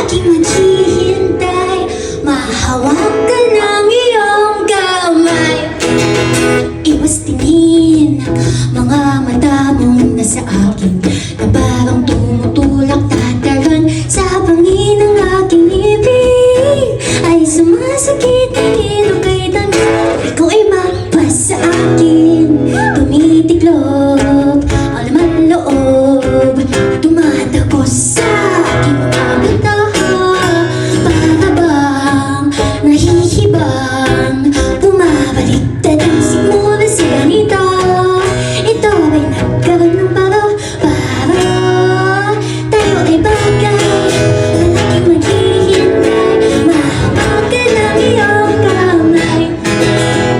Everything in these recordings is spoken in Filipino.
Laging maghihintay, mahawak ka ng iyong kamay. Iwas tingin mga mata mong nasa akin, na parang tumutulak tatagan sa bangin ng aking ibig. Ay sumasakit ang ilog kay tanda, ikaw ay magpas sa akin. Tumitiklop ang laman loob, tumatagos sa aking mga mata. Para bang nahihibang, bumabaliktad ang simula sa ganito. Ito ay nagkaroon ng para tayo ay bagay na laging maghihintay, mahawak ka ng iyong kamay.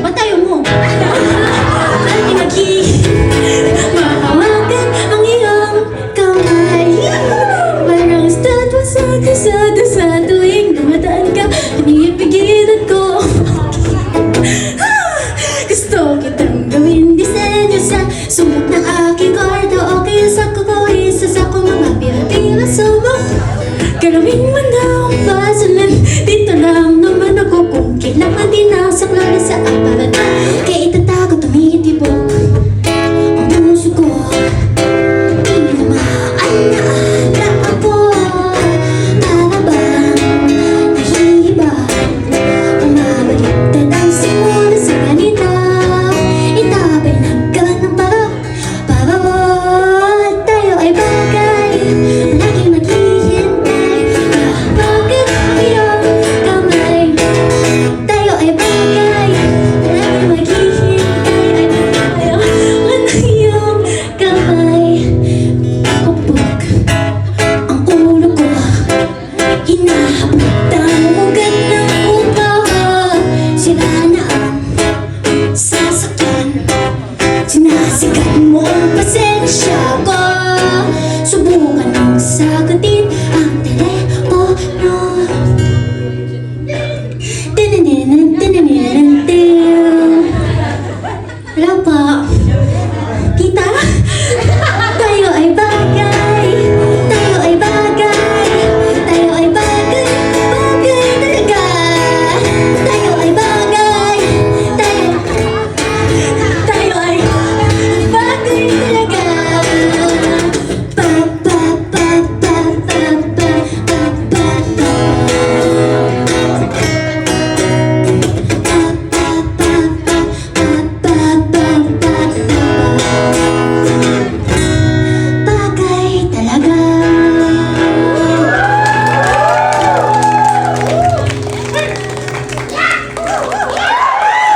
Patayo mo! Laging maghihintay, mahawakan ang iyong kamay. Parang estatwa sa kasada sa tuwing dumadaan ka, pinipigilan ko. Gusto kitang gawin disenyo sa sulat ng aking kwarto, o kaya sa kukuhisa sa kong mga pira-pira subok. Karaming man akong pasalan, dito lang naman ako kung kailangan din ang saklala sa aparat. Kaya itatago tumitibok ang puso ko, tinamaan na ata ako. Para bang nahihibang, bumabaliktad ang simula sa ganito. Ito ba'y nagkaroon ng para tayo ay bagay, laging maghihintay, mahawakan ang iyong kamay. Tayo ay bagay, laging maghihintay, ay mahawakan ang iyong kamay. Pupuk ang ulo ko, hinahabot ang ugat ng upahan. Sira na ang sasakyan, sinasikat mo ang pasensya ko. Subukan mong sagutin